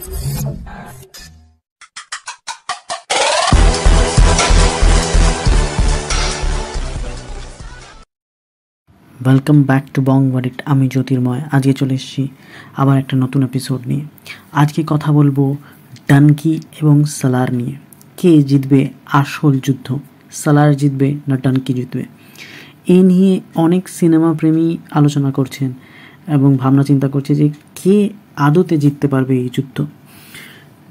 Welcome back to বং ওয়ারিট। আমি জ্যোতির্ময়। আজকে চলে এসেছি আবার একটা নতুন এপিসোড নিয়ে। আজকে কথা বলবো ডানকি এবং সালার নিয়ে। কে জিতবে আসল যুদ্ধ, সালার জিতবে না ডানকি জিতবে? এই নিয়ে অনেক সিনেমা প্রেমী আলোচনা করছেন এবং ভাবনা চিন্তা করছে যে কে আদতে জিততে পারবে এই যুদ্ধ।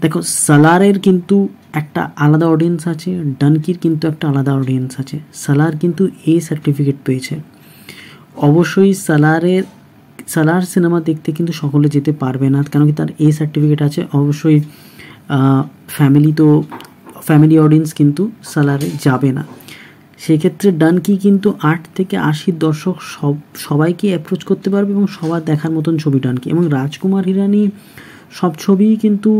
দেখো, সালারের কিন্তু একটা আলাদা অডিয়েন্স আছে, ডানকির কিন্তু একটা আলাদা অডিয়েন্স আছে। সালার কিন্তু এই সার্টিফিকেট পেয়েছে। অবশ্যই সালার সিনেমা দেখতে কিন্তু সকলে যেতে পারবে না, কেন কি তার এই সার্টিফিকেট আছে। অবশ্যই ফ্যামিলি অডিয়েন্স কিন্তু সালারে যাবে না। সেক্ষেত্রে ডানকি কিন্তু 8 থেকে 80 দর্শক সবাইকে অ্যাপ্রোচ করতে পারবে এবং সবার দেখার মতন ছবি ডানকি। এবং রাজকুমার হিরানি সব ছবিই কিন্তু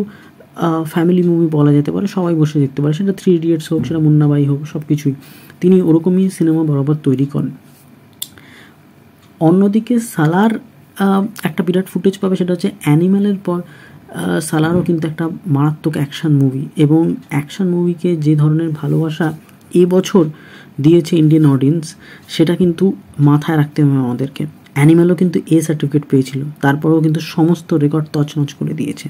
ফ্যামিলি মুভি বলা যেতে পারে, সবাই বসে দেখতে পারে। সেটা 3 ইডিয়টস হোক, সেটা মুন্নাবাই হোক, সব কিছুই তিনি ওরকমই সিনেমা বরাবর তৈরি করেন। অন্যদিকে সালার একটা বিরাট ফুটেজ পাবে, সেটা হচ্ছে অ্যানিম্যালের পর সালারও কিন্তু একটা মারাত্মক অ্যাকশান মুভি, এবং অ্যাকশান মুভিকে যে ধরনের ভালোবাসা এবছর দিয়েছে ইন্ডিয়ান অডিয়েন্স, সেটা কিন্তু মাথায় রাখতে হবে আমাদেরকে। অ্যানিম্যালও কিন্তু এ সার্টিফিকেট পেয়েছিল, তারপরেও কিন্তু সমস্ত রেকর্ড তছনছ করে দিয়েছে।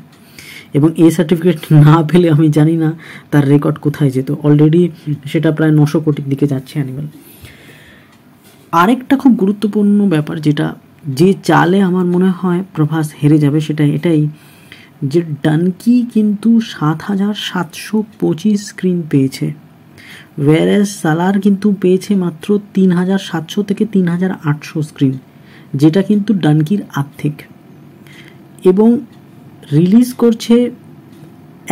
এবং এ সার্টিফিকেট না পেলে আমি জানি না তার রেকর্ড কোথায় যেত। অলরেডি সেটা প্রায় 900 কোটির দিকে যাচ্ছে অ্যানিম্যাল। আরেকটা খুব গুরুত্বপূর্ণ ব্যাপার, যেটা যে চালে আমার মনে হয় প্রভাস হেরে যাবে, সেটা এটাই যে ডানকি কিন্তু 7,725 স্ক্রিন পেয়েছে, ওয়ারেস সালার কিন্তু পেয়েছে মাত্র 3,700 থেকে 3,800 স্ক্রিন, যেটা কিন্তু ডানকির আর্ধেক। এবং রিলিজ করছে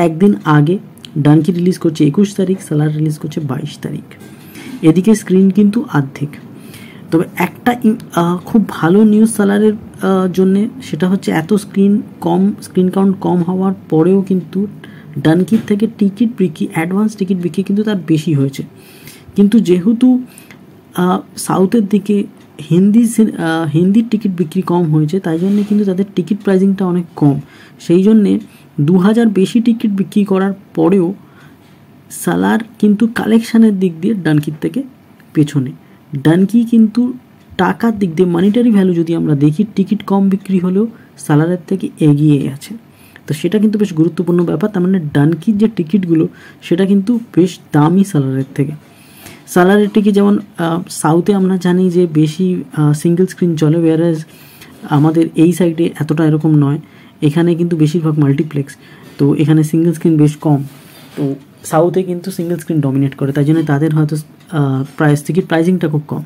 একদিন আগে, ডানকি রিলিজ করছে 21 তারিখ, সালার রিলিজ করছে 22 তারিখ। এদিকে স্ক্রিন কিন্তু আর্ধেক। তবে একটা খুব ভালো নিউজ সালারের জন্যে, সেটা হচ্ছে এত স্ক্রিন কাউন্ট কম হওয়ার পরেও কিন্তু ডানকির থেকে অ্যাডভান্স টিকিট বিক্রি কিন্তু তার বেশি হয়েছে। কিন্তু যেহেতু সাউথের দিকে হিন্দির টিকিট বিক্রি কম হয়েছে, তাই জন্যে কিন্তু তাদের টিকিট প্রাইসিংটা অনেক কম। সেই জন্যে 2000 বেশি টিকিট বিক্রি করার পরেও সালার কিন্তু কালেকশানের দিক দিয়ে ডানকির থেকে পেছনে। ডানকি কিন্তু টাকার দিক দিয়ে, মানিটারি ভ্যালু যদি আমরা দেখি, টিকিট কম বিক্রি হলেও সালারের থেকে এগিয়ে আছে। তো সেটা কিন্তু বেশ গুরুত্বপূর্ণ ব্যাপার। তার মানে ডানকির যে টিকিটগুলো, সেটা কিন্তু বেশ দামি সালারের থেকে। সালারের টিকিট যেমন সাউথে আমরা জানি যে বেশি সিঙ্গেল স্ক্রিন চলে, ওয়ারেজ আমাদের এই সাইডে এতটা এরকম নয়। এখানে কিন্তু বেশিরভাগ মাল্টিপ্লেক্স, তো এখানে সিঙ্গেল স্ক্রিন বেশ কম। তো সাউথে কিন্তু সিঙ্গেল স্ক্রিন ডমিনেট করে, তাই জন্য তাদের হয়তো টিকিট প্রাইসিংটা খুব কম।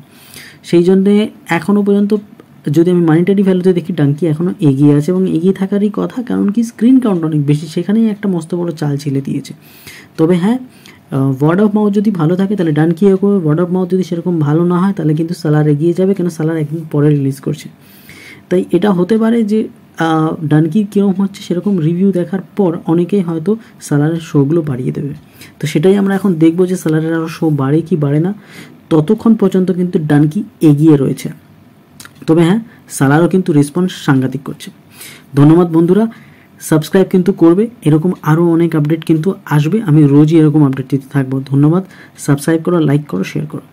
সেই জন্যে এখনও পর্যন্ত যদি আমি মানিটারি ভ্যালুতে দেখি, ডানকি এখনও এগিয়ে আছে, এবং এগিয়ে থাকারই কথা, কারণ কি স্ক্রিন কাউন্ট অনেক বেশি, সেখানেই একটা মস্ত বড় চাল ছেলে দিয়েছে। তবে হ্যাঁ, ওয়ার্ড অফ মাউথ যদি ভালো থাকে তাহলে ডানকি এগোবে, ওয়ার্ড অফ মাউথ যদি সেরকম ভালো না হয় তাহলে কিন্তু সালার এগিয়ে যাবে, কেন সালার একদিন পরে রিলিজ করছে। তাই এটা হতে পারে যে ডানকি কীরকম হচ্ছে সেরকম রিভিউ দেখার পর অনেকেই হয়তো সালারের শোগুলো বাড়িয়ে দেবে। তো সেটাই আমরা এখন দেখবো যে সালারের আরও শো বাড়ে কি বাড়ে না। ততক্ষণ পর্যন্ত কিন্তু ডানকি এগিয়ে রয়েছে। তবে হ্যাঁ, সালারও কিন্তু রেসপন্স সাংঘাতিক করছে। ধন্যবাদ বন্ধুরা, সাবস্ক্রাইব কিন্তু করবে, এরকম আরও অনেক আপডেট কিন্তু আসবে। আমি রোজই এরকম আপডেট দিতে থাকবো। ধন্যবাদ, সাবস্ক্রাইব করো, লাইক করো, শেয়ার করো।